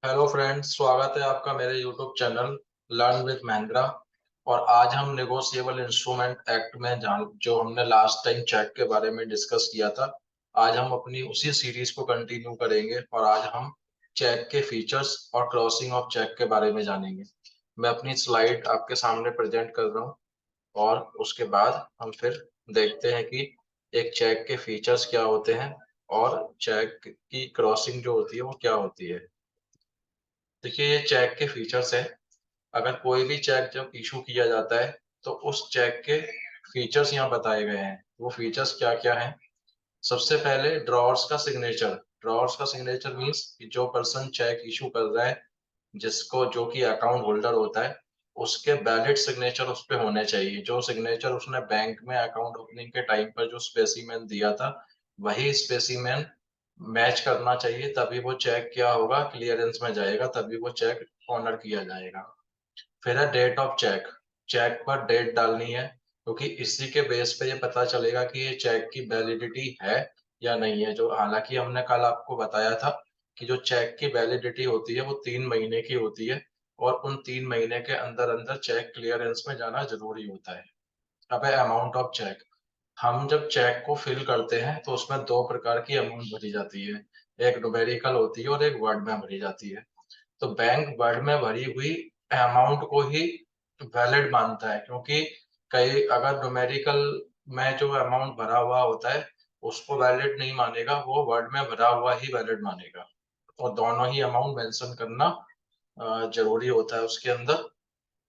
Hello friends, स्वागत है आपका मेरे YouTube channel learn with Mahindra. और आज हम नेगोशिएबल इंस्ट्रूमेंट एक्ट में जान जो हमने लास्ट टाइम चेक के बारे में डिस्कस किया था, आज हम अपनी उसी सीरीज को कंटिन्यू करेंगे और आज हम चेक के फीचर्स और क्रॉसिंग ऑफ चेक के बारे में जानेंगे। मैं अपनी स्लाइड आपके सामने प्रेजेंट कर रहा हूँ और उसके बाद हम फिर देखते हैं कि एक चेक के फीचर्स क्या होते हैं और चेक की क्रॉसिंग जो होती है वो क्या होती है। देखिए, ये चेक के फीचर्स हैं। अगर कोई भी चेक जब इशू किया जाता है तो उस चेक के फीचर्स यहाँ बताए गए हैं। वो फीचर्स क्या क्या हैं? सबसे पहले ड्रॉअर्स का सिग्नेचर। ड्रॉअर्स का सिग्नेचर मीन्स कि जो पर्सन चेक इशू कर रहा है, जिसको जो कि अकाउंट होल्डर होता है, उसके वैलिड सिग्नेचर उस पे होने चाहिए। जो सिग्नेचर उसने बैंक में अकाउंट ओपनिंग के टाइम पर जो स्पेसिमेन दिया था, वही स्पेसिमेन मैच करना चाहिए। तभी वो चेक क्या होगा, क्लियरेंस में जाएगा, तभी वो चेक ऑनर किया जाएगा। फिर है डेट ऑफ चेक। चेक पर डेट डालनी है, क्योंकि इसी के बेस पे ये पता चलेगा कि ये चेक की वैलिडिटी है या नहीं है। जो हालांकि हमने कल आपको बताया था कि जो चेक की वैलिडिटी होती है वो 3 महीने की होती है और उन 3 महीने के अंदर अंदर चेक क्लियरेंस में जाना जरूरी होता है। अब है अमाउंट ऑफ चेक। हम जब चेक को फिल करते हैं तो उसमें दो प्रकार की अमाउंट भरी जाती है। एक न्यूमेरिकल होती है और एक वर्ड में भरी जाती है। तो बैंक वर्ड में भरी हुई अमाउंट को ही वैलिड मानता है, क्योंकि कई अगर न्यूमेरिकल में जो अमाउंट भरा हुआ होता है उसको वैलिड नहीं मानेगा, वो वर्ड में भरा हुआ ही वैलिड मानेगा। और दोनों ही अमाउंट मेंशन करना जरूरी होता है उसके अंदर।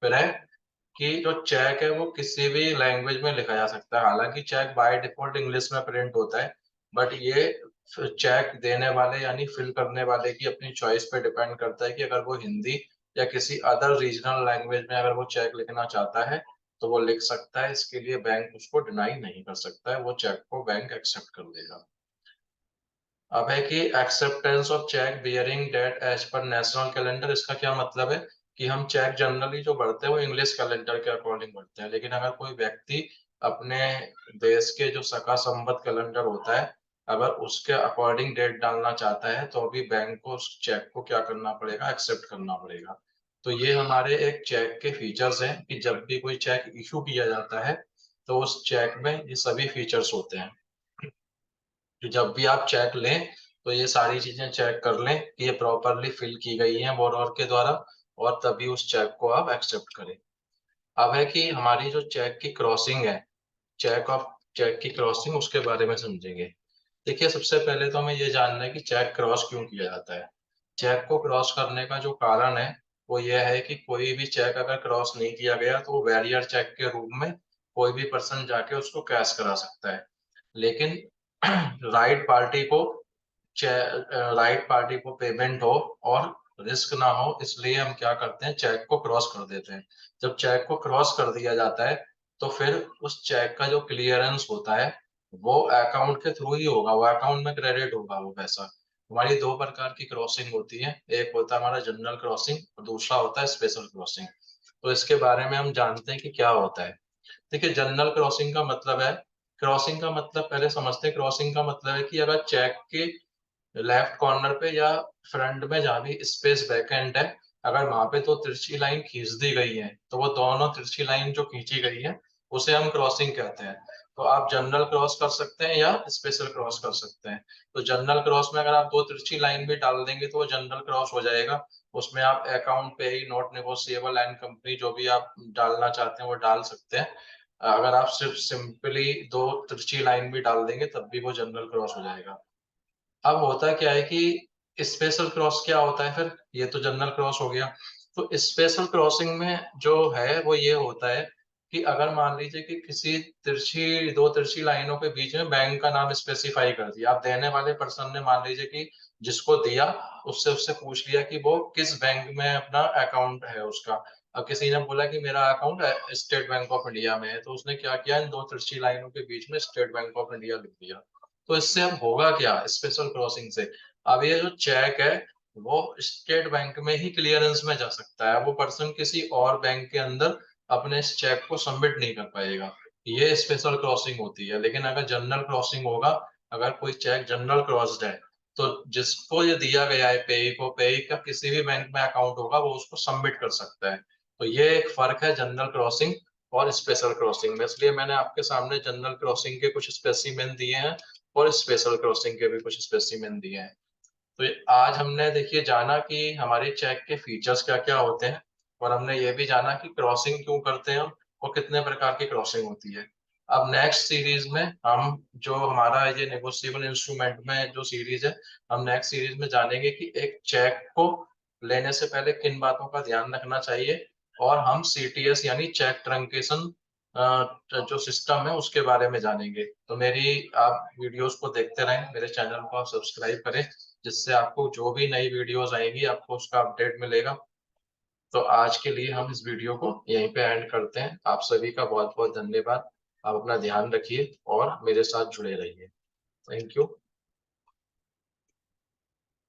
फिर है कि जो चेक है वो किसी भी लैंग्वेज में लिखा जा सकता है। हालांकि चेक बाय डिफॉल्ट इंग्लिश में प्रिंट होता है, बट ये चेक देने वाले यानी फिल करने वाले की अपनी चॉइस पे डिपेंड करता है कि अगर वो हिंदी या किसी अदर रीजनल लैंग्वेज में अगर वो चेक लिखना चाहता है तो वो लिख सकता है। इसके लिए बैंक उसको डिनाई नहीं कर सकता है, वो चेक को बैंक एक्सेप्ट कर देगा। अब है कि acceptance of cheque bearing date as per national calendar. इसका क्या मतलब है कि हम चेक जनरली जो भरते हैं वो इंग्लिश कैलेंडर के अकॉर्डिंग भरते हैं, लेकिन अगर कोई व्यक्ति अपने देश के जो सका संवत कैलेंडर होता है, अगर उसके अकॉर्डिंग डेट डालना चाहता है तो अभी बैंक को उस चेक को क्या करना पड़ेगा, एक्सेप्ट करना पड़ेगा। तो ये हमारे एक चेक के फीचर्स हैं कि जब भी कोई चेक इशू किया जाता है तो उस चेक में ये सभी फीचर्स होते हैं। कि जब भी आप चेक लें तो ये सारी चीजें चेक कर लें कि ये प्रॉपरली फिल की गई हैं बोरोअर के द्वारा, और तभी उस चेक को आप एक्सेप्ट करें। अब है कि हमारी जो चेक की क्रॉसिंग है, चेक की क्रॉसिंग, उसके बारे में समझेंगे। देखिए, सबसे पहले तो हमें ये जानना है कि चेक क्रॉस क्यों किया जाता है। चेक को क्रॉस करने का जो कारण है वो ये है कि कोई भी चेक अगर क्रॉस नहीं किया गया तो वो बैरियर चेक के रूप में कोई भी पर्सन जाके उसको कैश करा सकता है। लेकिन राइट पार्टी को राइट पार्टी को पेमेंट हो और रिस्क ना हो, इसलिए हम क्या करते हैं, चेक को क्रॉस कर देते हैं। जब चेक को क्रॉस कर दिया जाता है तो फिर उस चेक का जो क्लियरेंस होता है वो अकाउंट के थ्रू ही होगा, वो अकाउंट में क्रेडिट होगा वो पैसा। हमारी दो प्रकार की क्रॉसिंग होती है, एक होता है हमारा जनरल क्रॉसिंग और दूसरा होता है स्पेशल क्रॉसिंग। तो इसके बारे में हम जानते हैं कि क्या होता है। देखिए, जनरल क्रॉसिंग का मतलब है, क्रॉसिंग का मतलब पहले समझते हैं। क्रॉसिंग का मतलब है कि अगर चेक के लेफ्ट कॉर्नर पे या फ्रंट में जहाँ भी स्पेस वैकेंट है, अगर वहां पे तो तिरछी लाइन खींच दी गई है तो वो दोनों तिरछी लाइन जो खींची गई है उसे हम क्रॉसिंग कहते हैं। तो आप जनरल क्रॉस कर सकते हैं या स्पेशल क्रॉस कर सकते हैं। तो जनरल क्रॉस में अगर आप दो तिरछी लाइन भी डाल देंगे तो वो जनरल क्रॉस हो जाएगा। उसमें आप अकाउंट पे ही नॉट नेगोशिएबल एंड कंपनी जो भी आप डालना चाहते हैं वो डाल सकते हैं। अगर आप सिर्फ सिंपली दो तिरछी लाइन भी डाल देंगे तब भी वो जनरल क्रॉस हो जाएगा। अब होता क्या है कि स्पेशल क्रॉस क्या होता है, फिर ये तो जनरल क्रॉस हो गया। तो स्पेशल क्रॉसिंग में जो है वो ये होता है कि अगर मान लीजिए कि किसी दो तिरछी लाइनों के बीच में बैंक का नाम स्पेसिफाई कर दिया। आप देने वाले पर्सन ने मान लीजिए कि जिसको दिया उससे उससे पूछ लिया कि वो किस बैंक में अपना अकाउंट है उसका। अब किसी ने बोला कि मेरा account state bank of India में है, तो उसने क्या किया, इन दो तिरछी लाइनों के बीच में स्टेट बैंक ऑफ इंडिया लिख दिया। तो इससे अब होगा क्या स्पेशल क्रॉसिंग से, अब ये जो चेक है वो स्टेट बैंक में ही क्लियरेंस में जा सकता है, वो पर्सन किसी और बैंक के अंदर अपने इस चेक को सबमिट नहीं कर पाएगा। ये स्पेशल क्रॉसिंग होती है। लेकिन अगर जनरल क्रॉसिंग होगा, अगर कोई चेक जनरल क्रॉस्ड है तो जिसको ये दिया गया है पेई को, पेई का किसी भी बैंक में अकाउंट होगा वो उसको सबमिट कर सकता है। तो ये एक फर्क है जनरल क्रॉसिंग और स्पेशल क्रॉसिंग में, इसलिए मैंने आपके सामने जनरल क्रॉसिंग के कुछ स्पेसिमेन दिए हैं और स्पेशल क्रॉसिंग के भी कुछ स्पेसिमेन दिए हैं। तो आज हमने देखिए जाना कि हमारी चेक के फीचर्स क्या क्या होते हैं, और हमने ये भी जाना कि क्रॉसिंग क्यों करते हैं और कितने प्रकार की क्रॉसिंग होती है। अब नेक्स्ट सीरीज में हम जो हमारा ये नेगोशिएबल इंस्ट्रूमेंट में जो सीरीज है, हम नेक्स्ट सीरीज में जानेंगे कि एक चेक को लेने से पहले किन बातों का ध्यान रखना चाहिए, और हम सीटीएस यानी चेक ट्रंकेशन जो सिस्टम है उसके बारे में जानेंगे। तो मेरी आप वीडियोस को देखते रहें, मेरे चैनल को आप सब्सक्राइब करें, जिससे आपको जो भी नई वीडियोस आएंगी आपको उसका अपडेट मिलेगा। तो आज के लिए हम इस वीडियो को यहीं पे एंड करते हैं। आप सभी का बहुत बहुत धन्यवाद। आप अपना ध्यान रखिए और मेरे साथ जुड़े रहिए। Thank you.